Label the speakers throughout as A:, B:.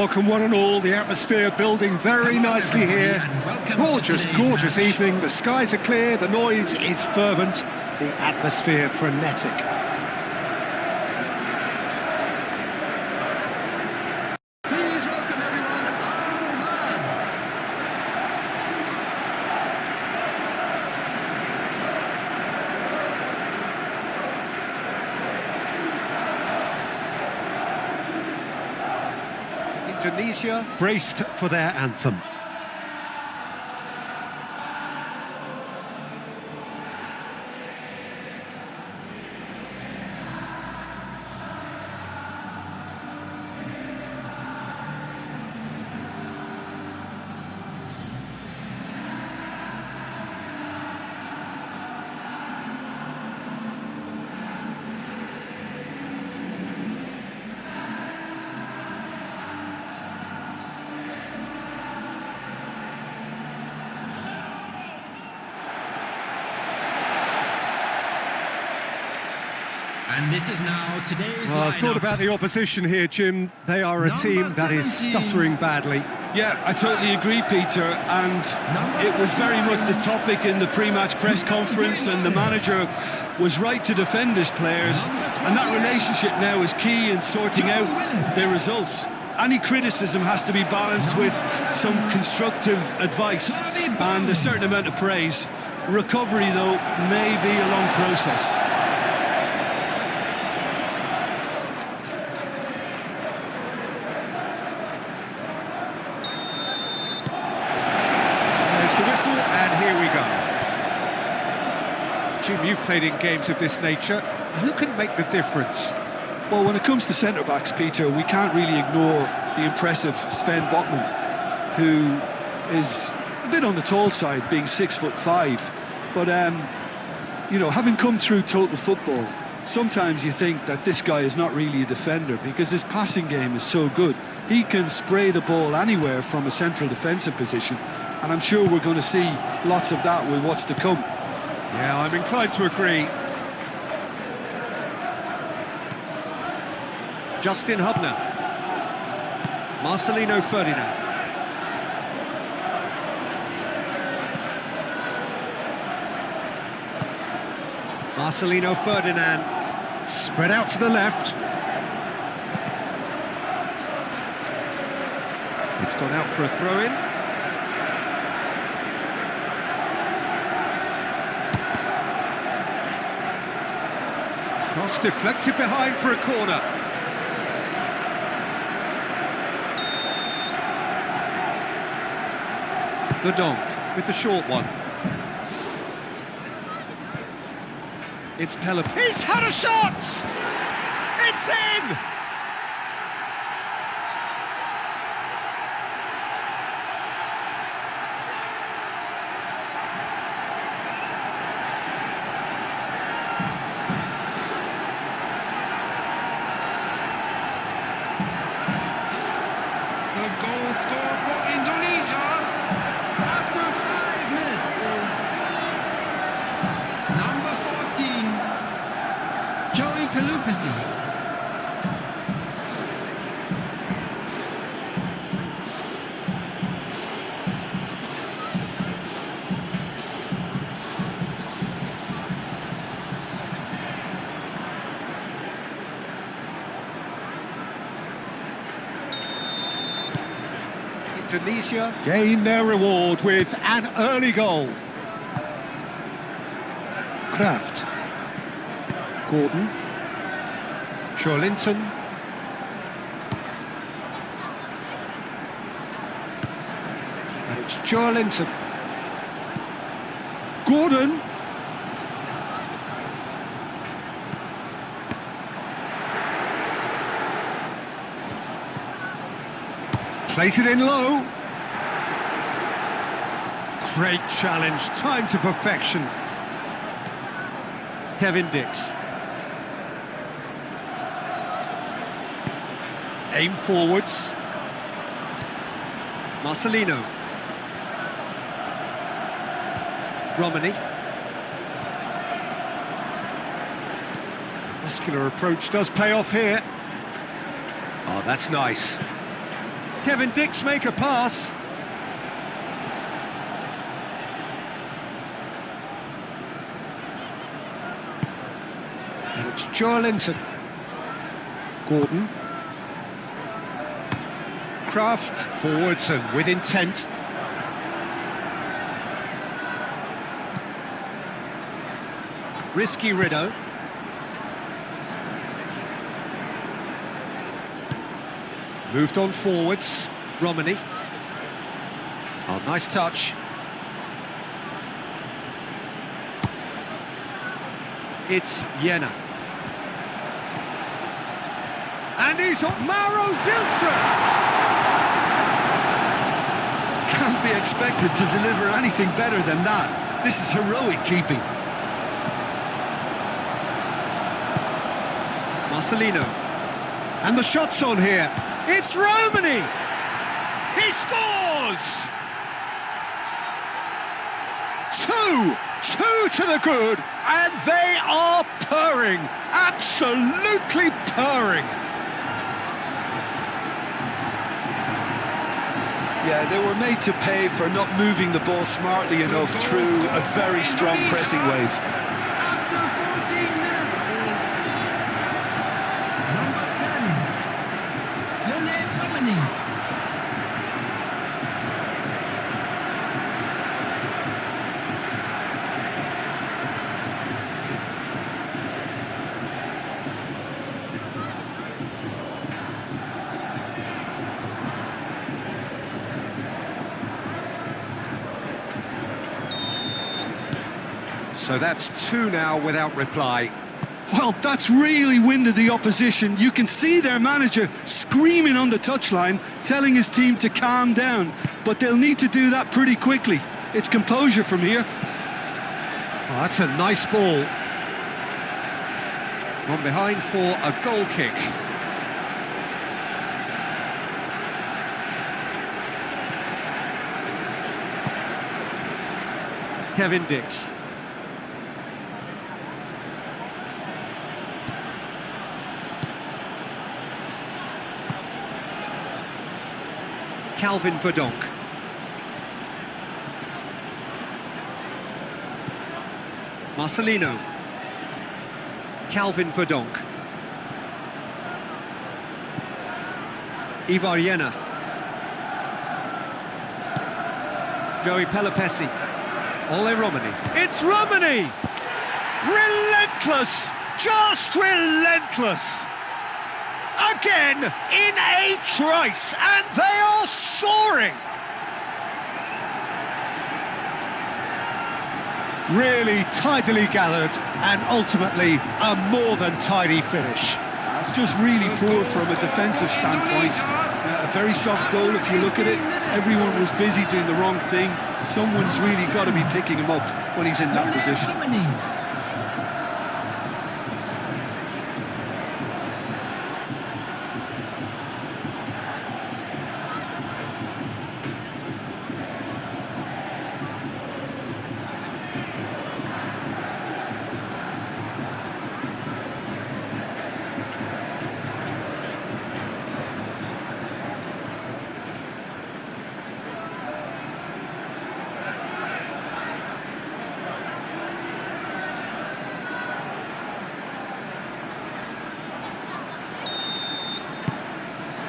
A: Welcome one and all, the atmosphere building very nicely here. Gorgeous, gorgeous evening, the skies are clear, the noise is fervent, the atmosphere frenetic.
B: Please welcome everyone, our lads.
A: Indonesia braced for their anthem.
B: And this is now today's
A: I thought about the opposition here, Jim. They are a team that is stuttering badly.
C: Yeah, I totally agree, Peter, and it was very much the topic in the pre-match press conference, and the manager was right to defend his players, and that relationship now is key in sorting out their results. Any criticism has to be balanced with some constructive advice and a certain amount of praise. Recovery, though, may be a long process.
A: The whistle, and here we go. Jim, you've played in games of this nature. Who can make the difference?
C: Well, when it comes to centre-backs, Peter, we can't really ignore the impressive Sven Botman, who is a bit on the tall side, being 6'5". But, you know, having come through total football, sometimes you think that this guy is not really a defender because his passing game is so good. He can spray the ball anywhere from a central defensive position, and I'm sure we're going to see lots of that with what's to come.
A: Yeah, I'm inclined to agree. Justin Hubner. Marselino Ferdinand. Marselino Ferdinand. Spread out to the left. It's gone out for a throw-in. Cross deflected behind for a corner. The Donk with the short one. It's Pelop. He's had a shot! It's in!
B: The goal scored for Indonesia after 5 minutes is number 14, Joey Pelupisi.
A: Indonesia gain their reward with an early goal. Kraft. Gordon. Joelinton. And it's Joelinton. Gordon. Place it in low. Great challenge, time to perfection. Kevin Dix. Aim forwards. Marselino. Romeny. Muscular approach does pay off here. Oh, that's nice. Kevin Dix make a pass. And it's Joelinton. Gordon. Kraft forwards and with intent. Risky Rideau. Moved on forwards. Romeny. Oh, nice touch. It's Jena. And he's on Mauro Zilstra.
C: Can't be expected to deliver anything better than that. This is heroic keeping.
A: Marselino. And the shot's on here. It's Romeny! He scores! Two to the good, and they are purring, absolutely purring.
C: Yeah, they were made to pay for not moving the ball smartly enough through a very strong pressing wave.
B: After 14 minutes is number 10, Ole Romeny.
A: So that's two now without reply.
C: Well, that's really winded the opposition. You can see their manager screaming on the touchline, telling his team to calm down. But they'll need to do that pretty quickly. It's composure from here.
A: Oh, that's a nice ball. It's gone behind for a goal kick. Kevin Dix. Calvin Verdonk. Marselino. Calvin Verdonk. Ivar Jena. Joey Pelopessi. Ole Romeny. It's Romeny! Relentless! Just relentless! Again, in a trice, and they are soaring! Really tidily gathered, and ultimately a more than tidy finish.
C: That's just really poor from a defensive standpoint. A very soft goal if you look at it. Everyone was busy doing the wrong thing. Someone's really got to be picking him up when he's in that position.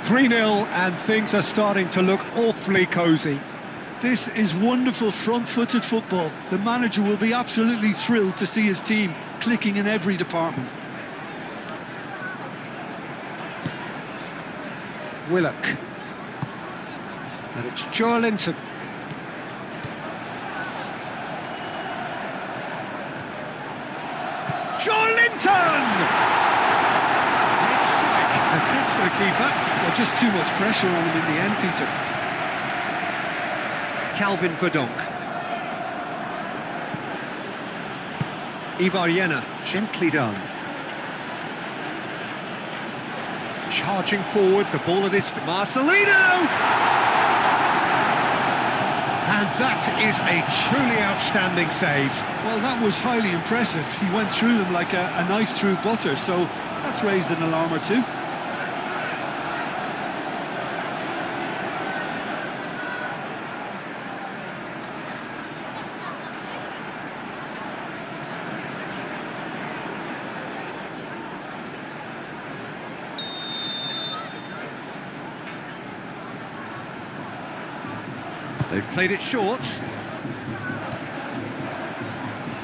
A: "3-0 and things are starting to look awfully cosy.
C: This is wonderful front-footed football. The manager will be absolutely thrilled to see his team clicking in every department.
A: Willock. And it's Joelinton. Joelinton! A test for the keeper.
C: Well, just too much pressure on him in the end, Peter.
A: Calvin Verdonk. Ivar Jena, gently done. Charging forward, the ball at his feet. Marselino! And that is a truly outstanding save.
C: Well, that was highly impressive. He went through them like a knife through butter, so that's raised an alarm or two.
A: They've played it short.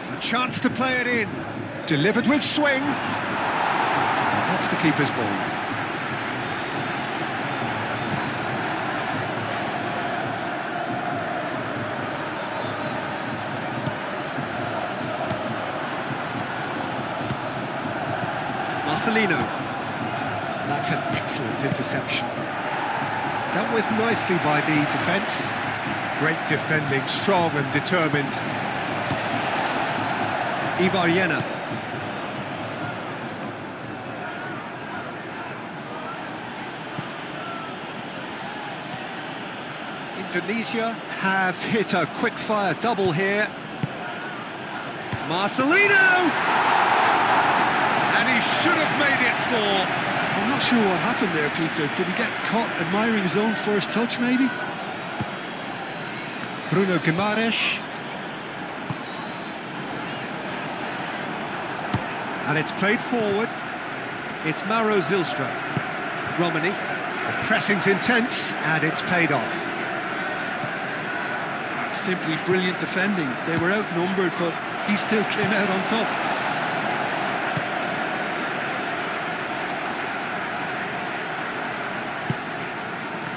A: A chance to play it in. Delivered with swing. That's the keeper's ball. Marselino. That's an excellent interception. Dealt with nicely by the defence. Great defending, strong and determined. Ivar. Indonesia have hit a quick-fire double here. Marselino! And he should have made it 4.
C: I'm not sure what happened there, Peter. Did he get caught admiring his own first touch, maybe?
A: Bruno Guimaraes. And it's played forward. It's Mauro Zylstra. Romeny. The pressing's intense, and it's paid off.
C: That's simply brilliant defending. They were outnumbered, but he still came out on top.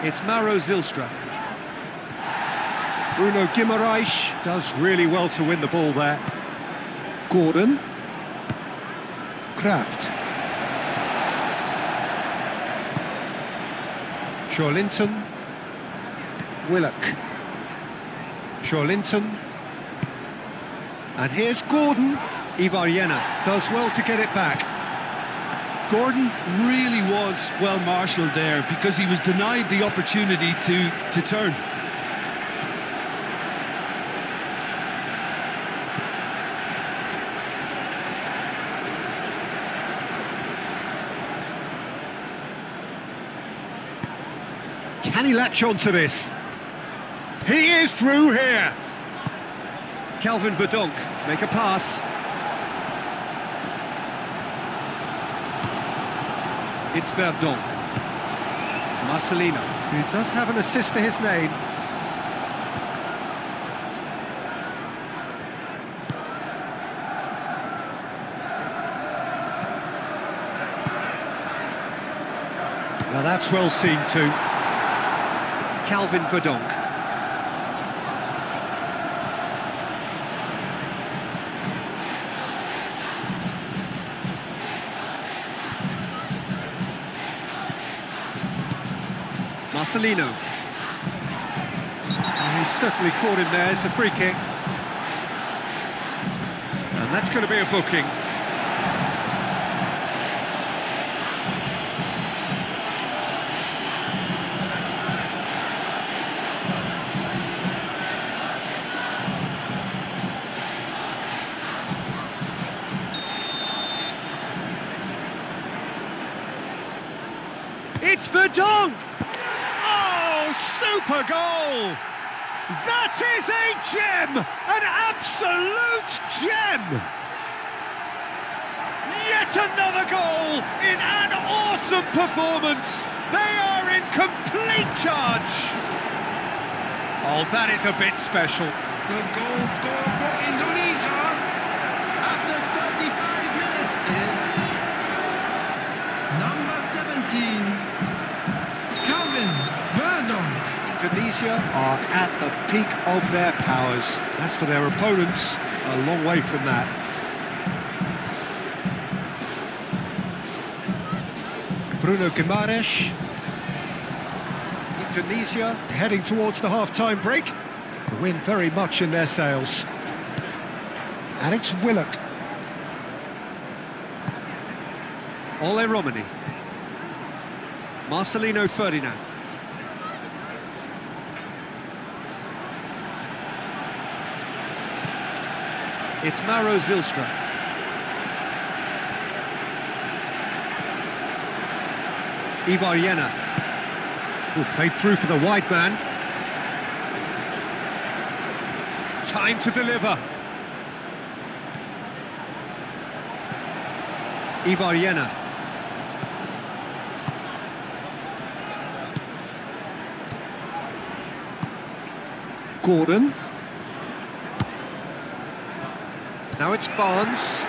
A: It's Mauro Zylstra. Bruno Guimaraes does really well to win the ball there. Gordon. Kraft. Shawlinton. Willock. Shawlinton. And here's Gordon. Ivar does well to get it back.
C: Gordon really was well marshalled there because he was denied the opportunity to turn.
A: Can he latch on to this? He is through here. Calvin Verdonk make a pass. It's Verdonk. Marselino, who does have an assist to his name. Now that's well seen too. Calvin Verdonk. Marselino. And he's certainly caught him there. It's a free kick. And that's going to be a booking. It's Verdonk! Super goal! That is a gem! An absolute gem! Yet another goal in an awesome performance! They are in complete charge! Oh, that is a bit special.
B: The goal scored for Indonesia after 35 minutes is number 17, Calvin Verdonk.
A: Indonesia are at the peak of their powers. As for their opponents, a long way from that. Bruno Guimaraes. Indonesia heading towards the half-time break. The wind very much in their sails. And it's Willock. Ole Romeny. Marselino Ferdinand. It's Mauro Zylstra. Ivar who played through for the wide man. Time to deliver. Ivar. Gordon. Now it's Barnes.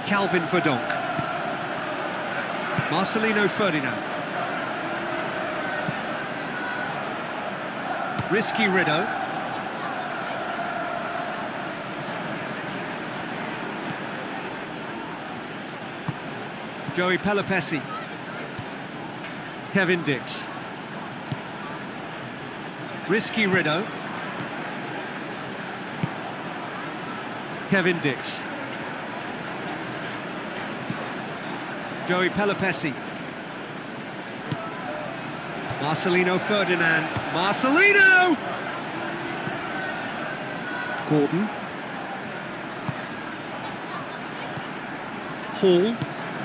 A: Calvin Verdonk. Marselino Ferdinand. Risky Rideau. Joey Pelopessi. Kevin Dix. Risky Rideau. Kevin Dix. Joey Pelopessi. Marselino Ferdinand. Marselino! Gordon. Hall.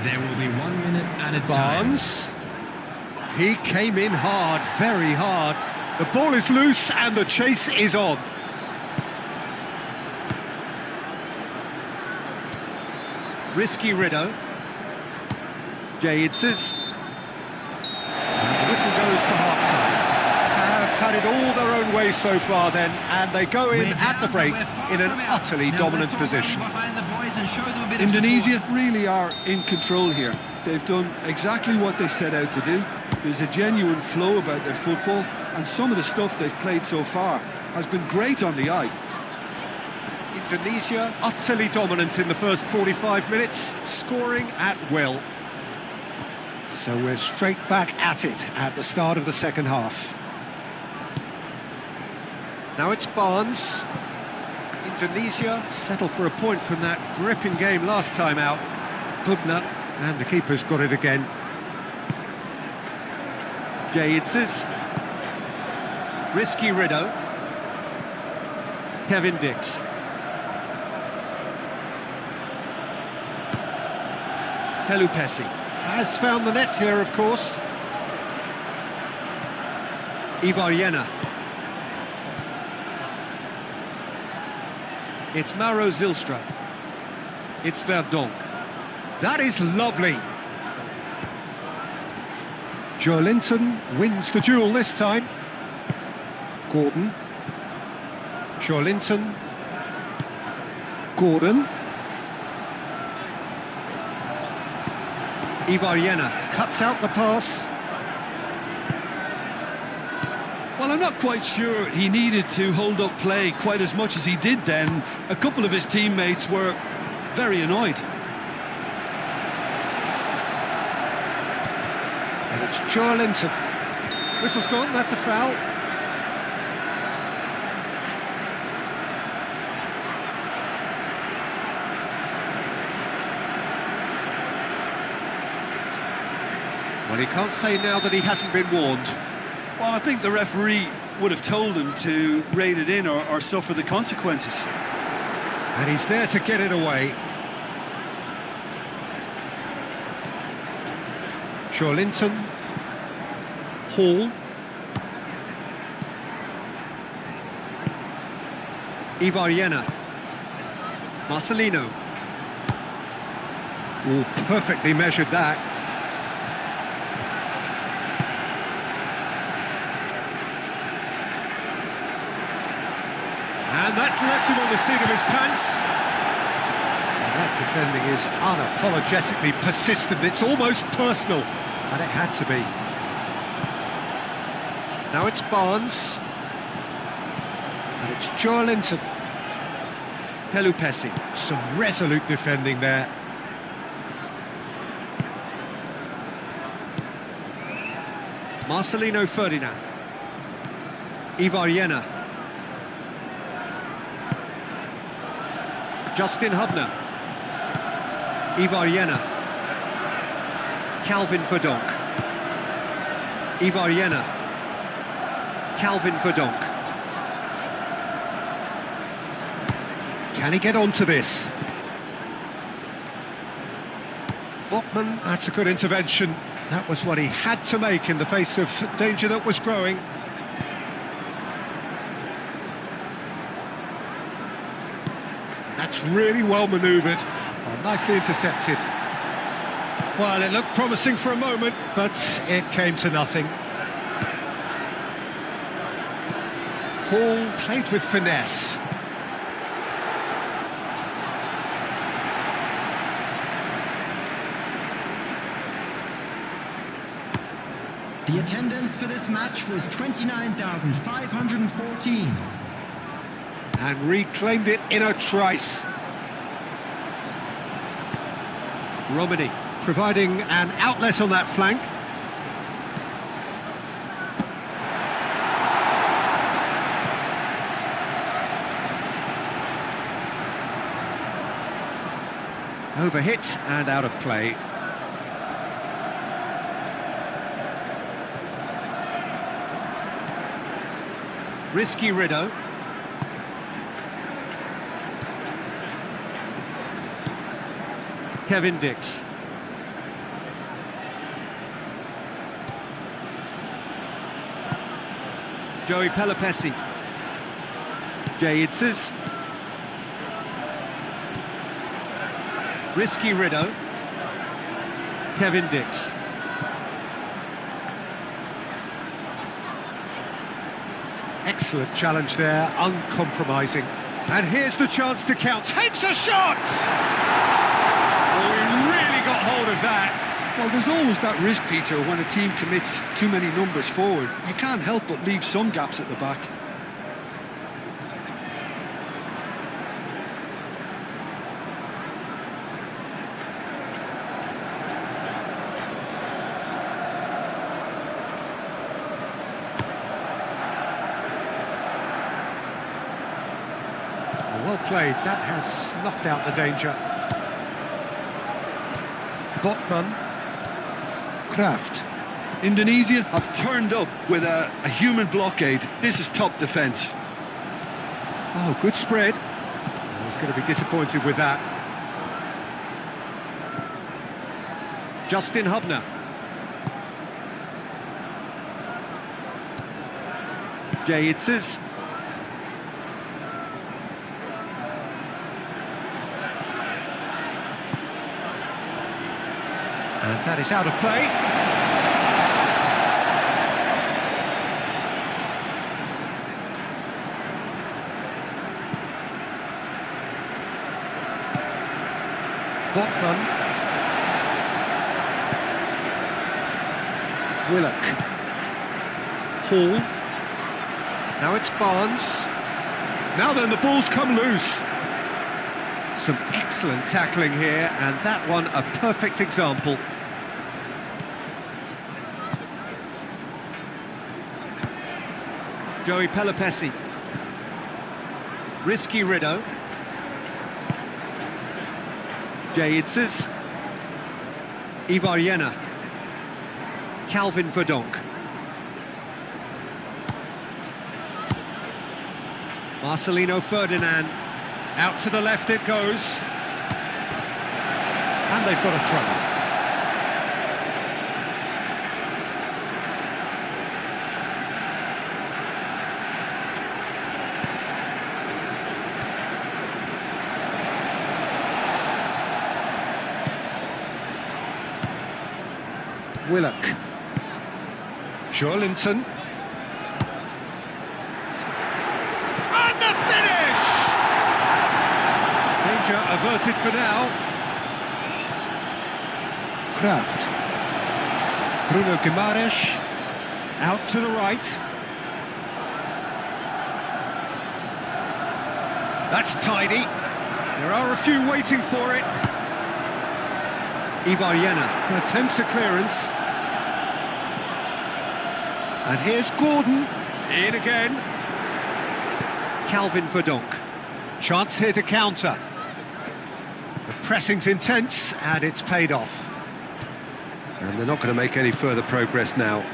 B: There will be 1 minute at a time.
A: Barnes. He came in hard, very hard. The ball is loose and the chase is on. Risky Rideau. Idzes. And the whistle goes for half-time. Have had it all their own way so far then, and they go in at the break in an utterly dominant position.
C: Indonesia really are in control here. They've done exactly what they set out to do. There's a genuine flow about their football, and some of the stuff they've played so far has been great on the eye.
A: Indonesia utterly dominant in the first 45 minutes, scoring at will. So we're straight back at it at the start of the second half. Now it's Barnes. Indonesia settled for a point from that gripping game last time out. Bubna, and the keeper's got it again. Idzes. Risky Rideau. Kevin Dix. Pelopessi has found the net here, of course. Ivaryena. It's Mauro Zylstra. It's Verdonk. That is lovely. Joelinton wins the duel this time. Gordon. Joelinton. Gordon. Ivaryena cuts out the pass.
C: Well, I'm not quite sure he needed to hold up play quite as much as he did then. A couple of his teammates were very annoyed.
A: And it's Joelinton. Whistle's gone, that's a foul. Well, he can't say now that he hasn't been warned.
C: Well, I think the referee would have told him to rate it in or suffer the consequences.
A: And he's there to get it away. Joelinton. Hall. Ivaryena. Marselino. Oh, perfectly measured that. And that's left him on the seat of his pants. And that defending is unapologetically persistent. It's almost personal, and it had to be. Now it's Barnes. And it's Joelinton. Pelopessi. Some resolute defending there. Marselino Ferdinand. Ivaryena. Justin Hubner. Ivaryena. Calvin Verdonk. Ivaryena. Calvin Verdonk. Can he get onto this? Botman, that's a good intervention. That was what he had to make in the face of danger that was growing. That's really well manoeuvred. Nicely intercepted. Well, it looked promising for a moment, but it came to nothing. Paul played with finesse.
B: The attendance for this match was 29,514.
A: And reclaimed it in a trice. Romeny providing an outlet on that flank. Overhit and out of play. Risky Rideau. Kevin Dix. Joey Pelopessi. Idzes. Risky Rideau. Kevin Dix. Excellent challenge there, uncompromising. And here's the chance to count. Takes a shot! Oh, he really got hold of that.
C: Well, there's always that risk, Peter, when a team commits too many numbers forward. You can't help but leave some gaps at the back.
A: Well played, that has snuffed out the danger. Botman. Kraft.
C: Indonesia have turned up with a human blockade. This is top defence.
A: Oh, good spread. I was going to be disappointed with that. Justin Hubner. Idzes. And that is out of play. Botman. Willock. Hall. Now it's Barnes. Now then, the ball's come loose. Some excellent tackling here, and that one a perfect example. Joey Pelopessi. Risky Rideau. Idzes. Ivar Calvin Verdonk. Marselino Ferdinand. Out to the left it goes. And they've got a throw. Willock. Joelinton. And the finish! Danger averted for now. Kraft. Bruno Guimaraes. Out to the right. That's tidy. There are a few waiting for it. Ivar attempts a clearance. And here's Gordon. In again. Calvin Verdonk. Chance here to counter. The pressing's intense, and it's paid off. And they're not going to make any further progress now.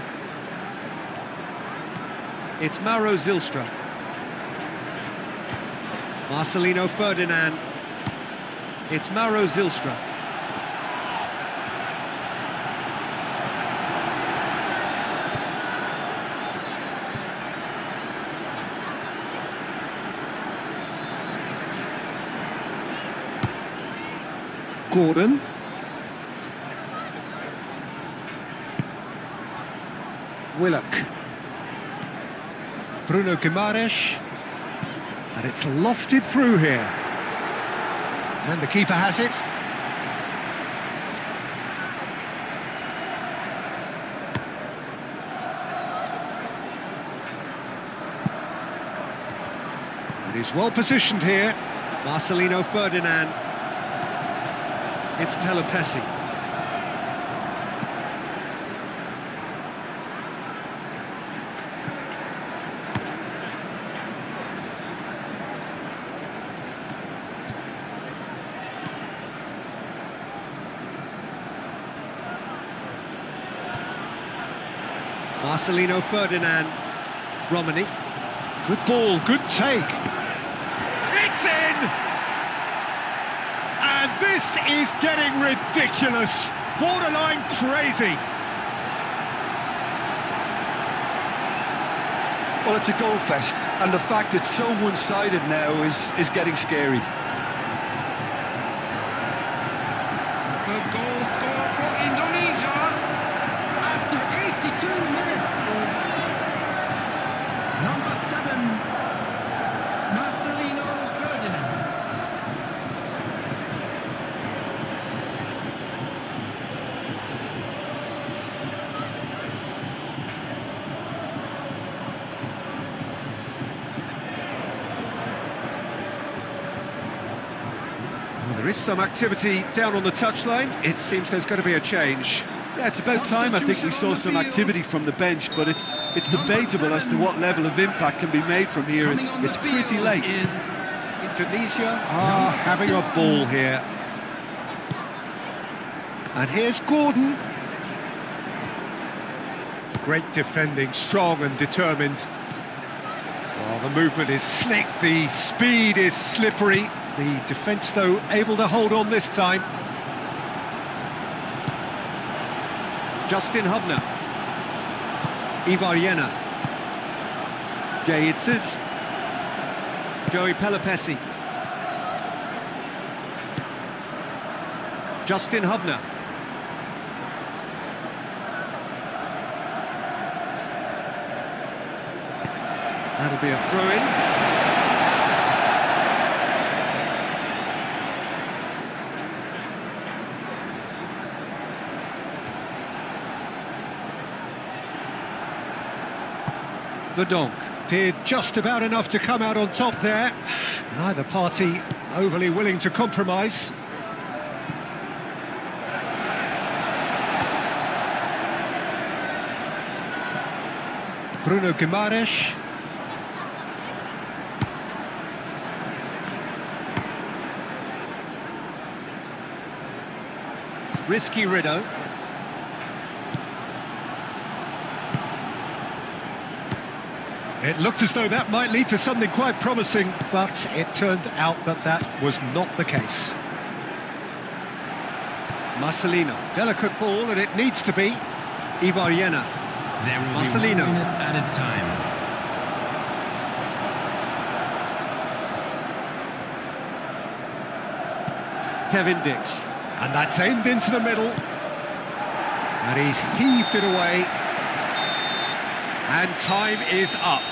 A: It's Mauro Zylstra. Marselino Ferdinand. It's Mauro Zylstra. Gordon. Willock. Bruno Guimaraes. And it's lofted through here. And the keeper has it. And he's well positioned here. Marselino Ferdinand. It's Pelopessi. Marselino Ferdinand. Romeny. Good ball, good take. It's in! And this is getting ridiculous. Borderline crazy.
C: Well, it's a goal fest, and the fact it's so one-sided now is getting scary.
B: The goal scored for Indonesia after 82 minutes. Number 7, Marselino Ferdinand.
A: Well, there is some activity down on the touchline. It seems there's going to be a change.
C: Yeah, it's about time I think we saw some activity from the bench, but it's debatable as to what level of impact can be made from here. It's pretty late.
A: Indonesia are having a ball here. And here's Gordon. Great defending, strong and determined. Oh, the movement is slick, the speed is slippery. The defence, though, able to hold on this time. Justin Hubner. Idzes. Idzes. Joey Pelopessi. Justin Hubner. That'll be a throw-in. The Donk did just about enough to come out on top there. Neither party overly willing to compromise. Bruno Guimaraes. Risky Rideau. It looked as though that might lead to something quite promising, but it turned out that that was not the case. Marselino, delicate ball, and it needs to be. Idzes.
B: There will
A: Marselino.
B: be 1 minute added time.
A: Kevin Dix, and that's aimed into the middle. And he's heaved it away. And time is up.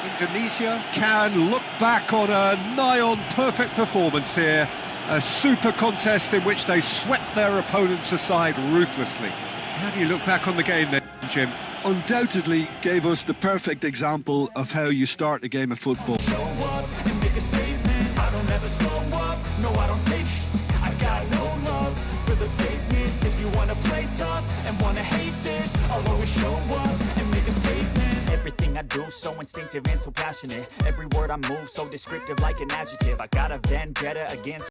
A: Indonesia can look back on a nigh-on perfect performance here. A super contest in which they swept their opponents aside ruthlessly. How do you look back on the game then, Jim?
C: Undoubtedly gave us the perfect example of how you start a game of football.
D: Show up and make a statement. I don't ever slow up. No, I don't take sh. I got no love for the fakeness. If you wanna play tough and wanna hate this, I'll always show up and make a statement. Everything I do so instinctive and so passionate. Every word I move so descriptive like an adjective. I got a vendetta against